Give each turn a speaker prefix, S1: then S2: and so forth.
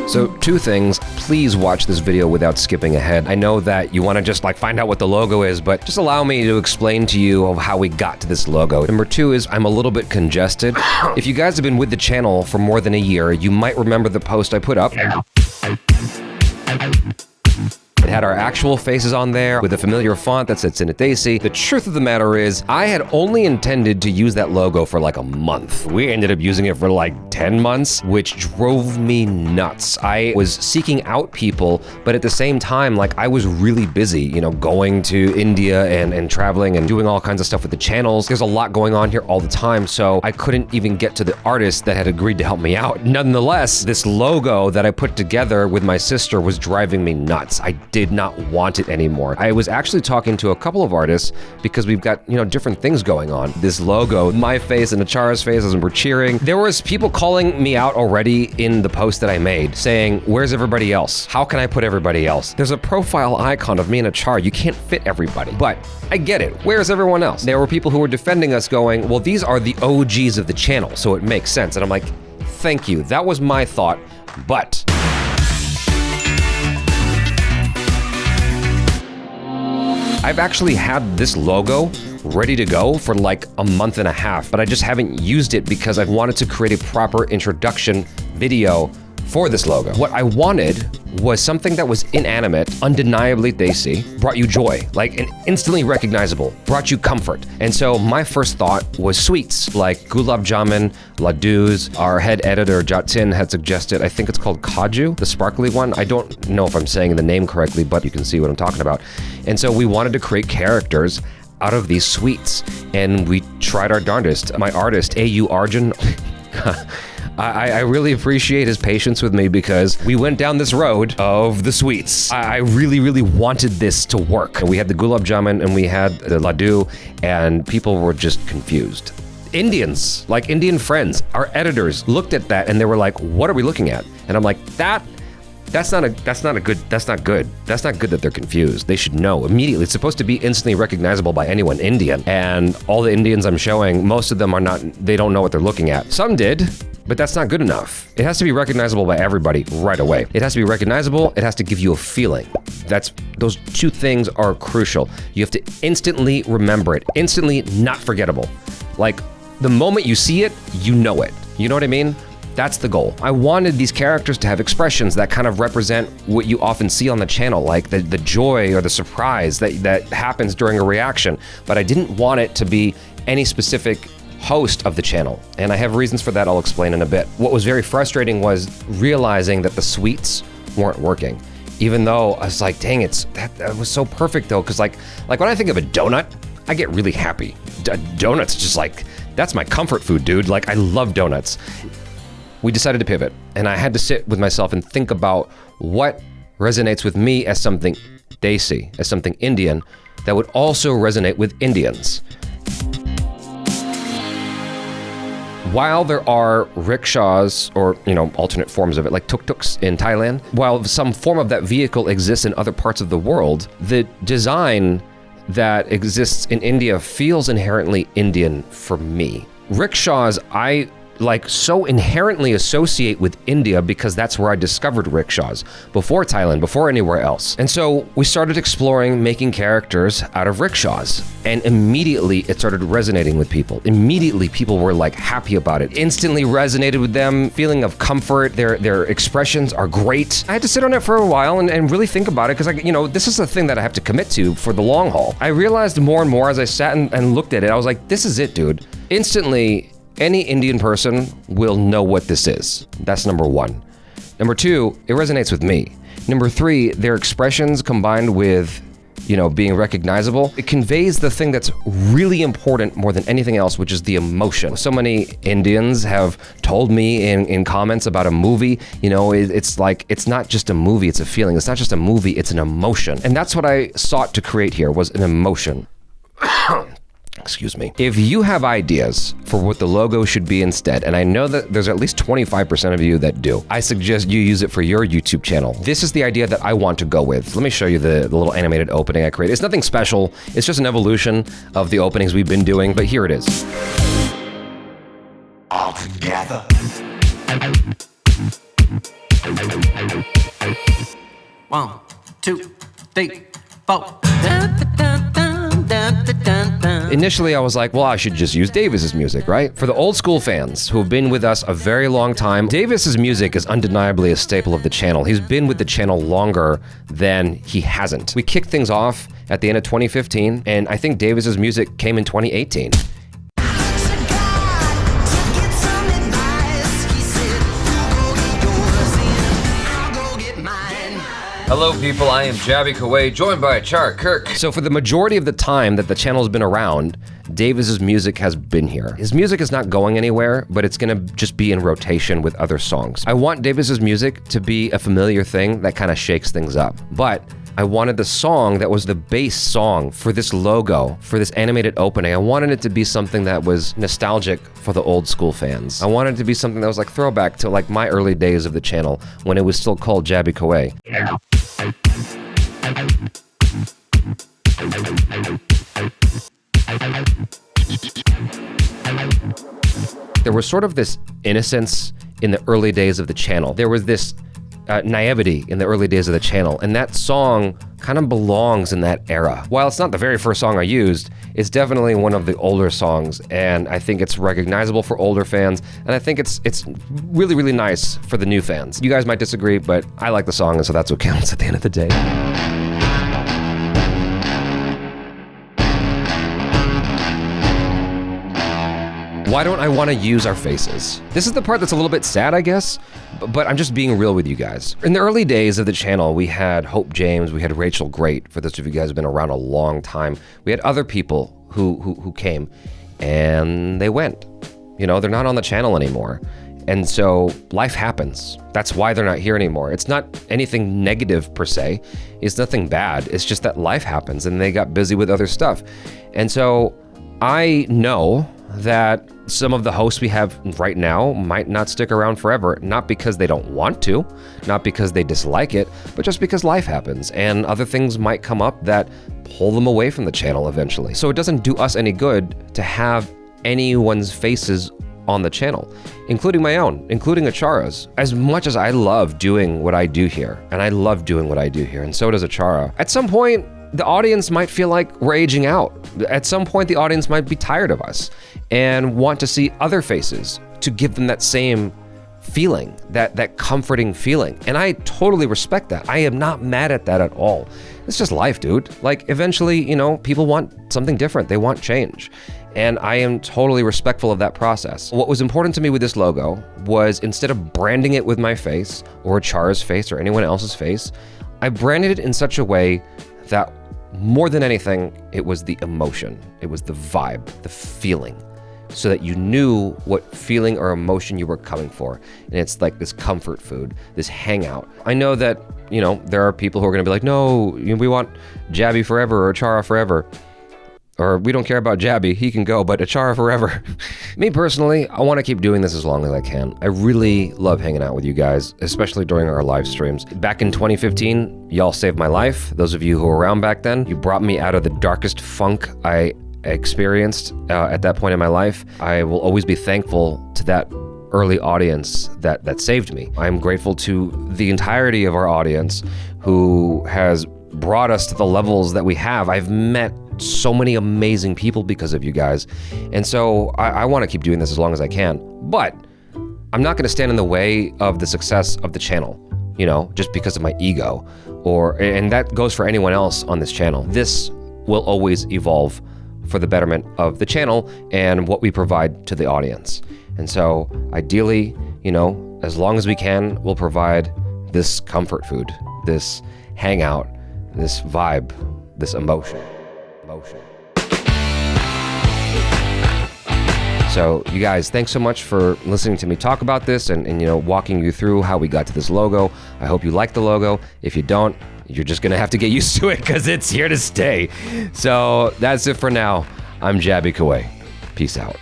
S1: So 2 things, please watch this video without skipping ahead. I know that you want to just like find out what the logo is, but just allow me to explain to you of how we got to this logo. Number 2 is I'm a little bit congested. If you guys have been with the channel for more than a year, you might remember the post I put up. It had our actual faces on there with a familiar font that said CineDesi. The truth of the matter is, I had only intended to use that logo for like a month. We ended up using it for like 10 months, which drove me nuts. I was seeking out people, but at the same time, like I was really busy, you know, going to India and traveling and doing all kinds of stuff with the channels. There's a lot going on here all the time, so I couldn't even get to the artist that had agreed to help me out. Nonetheless, this logo that I put together with my sister was driving me nuts. I did not want it anymore. I was actually talking to a couple of artists because we've got, you know, different things going on. This logo, my face and Achara's face as we're cheering. There was people calling me out already in the post that I made saying, where's everybody else? How can I put everybody else? There's a profile icon of me and Achara. You can't fit everybody. But I get it. Where's everyone else? There were people who were defending us going, well, these are the OGs of the channel, so it makes sense. And I'm like, thank you. That was my thought, but I've actually had this logo ready to go for like a month and a half, but I just haven't used it because I've wanted to create a proper introduction video for this logo. What I wanted was something that was inanimate, undeniably Desi, brought you joy, like and instantly recognizable, brought you comfort. And so my first thought was sweets, like gulab jamun, laddus. Our head editor, Jatin, had suggested, I think it's called kaju, the sparkly one. I don't know if I'm saying the name correctly, but you can see what I'm talking about. And so we wanted to create characters out of these sweets, and we tried our darndest. My artist, A.U. Arjun, I really appreciate his patience with me because we went down this road of the sweets. I really, really wanted this to work. We had the gulab jamun and we had the laddu, and people were just confused. Indians, like Indian friends, our editors looked at that and they were like, what are we looking at? And I'm like, that's not good that they're confused. They should know immediately. It's supposed to be instantly recognizable by anyone Indian. And all the Indians I'm showing, most of them are not, they don't know what they're looking at. Some did, but that's not good enough. It has to be recognizable by everybody right away. It has to be recognizable. It has to give you a feeling. Those 2 things are crucial. You have to instantly remember it, instantly not forgettable. Like the moment you see it, you know it. You know what I mean? That's the goal. I wanted these characters to have expressions that kind of represent what you often see on the channel, like the joy or the surprise that happens during a reaction, but I didn't want it to be any specific host of the channel, and I have reasons for that I'll explain in a bit. What was very frustrating was realizing that the sweets weren't working, even though I was like, dang, that was so perfect though, because like when I think of a donut, I get really happy. Donuts just like, that's my comfort food, dude. Like I love donuts. We decided to pivot, and I had to sit with myself and think about what resonates with me as something Desi, as something Indian, that would also resonate with Indians. While there are rickshaws, or alternate forms of it, like tuk-tuks in Thailand, while some form of that vehicle exists in other parts of the world, the design that exists in India feels inherently Indian for me. Rickshaws, I so inherently associate with India because that's where I discovered rickshaws, before Thailand, before anywhere else. And so we started exploring making characters out of rickshaws, and immediately it started resonating with people. Immediately people were like happy about it, instantly resonated with them, feeling of comfort, their expressions are great. I had to sit on it for a while and really think about it because this is a thing that I have to commit to for the long haul. I realized more and more as I sat and looked at it, I was like, this is it, dude. Instantly, any Indian person will know what this is. That's number 1. Number 2, it resonates with me. Number 3, their expressions combined with, being recognizable, it conveys the thing that's really important more than anything else, which is the emotion. So many Indians have told me in comments about a movie, it's like, it's not just a movie, it's a feeling. It's not just a movie, it's an emotion. And that's what I sought to create here, was an emotion. Excuse me. If you have ideas for what the logo should be instead, and I know that there's at least 25% of you that do, I suggest you use it for your YouTube channel. This is the idea that I want to go with. Let me show you the little animated opening I created. It's nothing special. It's just an evolution of the openings we've been doing, but here it is. All together.
S2: 1, 2, 3, 4.
S1: Initially, I was like, well, I should just use Davis's music, right? For the old school fans who have been with us a very long time, Davis's music is undeniably a staple of the channel. He's been with the channel longer than he hasn't. We kicked things off at the end of 2015, and I think Davis's music came in 2018.
S3: Hello people, I am Jabby Kuwait, joined by Char Kirk.
S1: So for the majority of the time that the channel's been around, Davis's music has been here. His music is not going anywhere, but it's gonna just be in rotation with other songs. I want Davis's music to be a familiar thing that kind of shakes things up. But I wanted the song that was the base song for this logo, for this animated opening. I wanted it to be something that was nostalgic for the old school fans. I wanted it to be something that was like throwback to like my early days of the channel when it was still called Jabby Kuwait. There was sort of this innocence in the early days of the channel. There was this naivety in the early days of the channel, and that song kind of belongs in that era. While it's not the very first song I used, it's definitely one of the older songs, and I think it's recognizable for older fans, and I think it's really, really nice for the new fans. You guys might disagree, but I like the song, and so that's what counts at the end of the day. Why don't I want to use our faces? This is the part that's a little bit sad, I guess, but I'm just being real with you guys. In the early days of the channel, we had Hope James, we had Rachel Great, for those of you guys who've been around a long time. We had other people who came, and they went. You know, they're not on the channel anymore. And so life happens. That's why they're not here anymore. It's not anything negative per se. It's nothing bad. It's just that life happens and they got busy with other stuff. And so I know that some of the hosts we have right now might not stick around forever, not because they don't want to, not because they dislike it, but just because life happens and other things might come up that pull them away from the channel eventually. So it doesn't do us any good to have anyone's faces on the channel, including my own, including Achara's. As much as I love doing what I do here, and I love doing what I do here, and so does Achara, at some point, the audience might feel like we're aging out. At some point, the audience might be tired of us and want to see other faces to give them that same feeling, that comforting feeling. And I totally respect that. I am not mad at that at all. It's just life, dude. Like, eventually, you know, people want something different. They want change. And I am totally respectful of that process. What was important to me with this logo was, instead of branding it with my face or Chara's face or anyone else's face, I branded it in such a way that more than anything, it was the emotion, it was the vibe, the feeling, so that you knew what feeling or emotion you were coming for. And it's like this comfort food, this hangout. I know that, you know, there are people who are gonna be like, no, we want Jabby forever or Achara forever. Or we don't care about Jabby, he can go, but Achara forever. Me personally, I want to keep doing this as long as I can. I really love hanging out with you guys, especially during our live streams. Back in 2015, y'all saved my life. Those of you who were around back then, you brought me out of the darkest funk I experienced at that point in my life. I will always be thankful to that early audience that saved me. I'm grateful to the entirety of our audience who has brought us to the levels that we have. I've met so many amazing people because of you guys. And so I want to keep doing this as long as I can. But I'm not going to stand in the way of the success of the channel, you know, just because of my ego. And that goes for anyone else on this channel. This will always evolve for the betterment of the channel and what we provide to the audience. And so ideally, you know, as long as we can, we'll provide this comfort food, this hangout, this vibe, this emotion. So you guys, thanks so much for listening to me talk about this and you know, walking you through how we got to this logo. I hope you like the logo. If you don't, you're just gonna have to get used to it because it's here to stay. So that's it for now. I'm Jabby Kuwait. Peace out.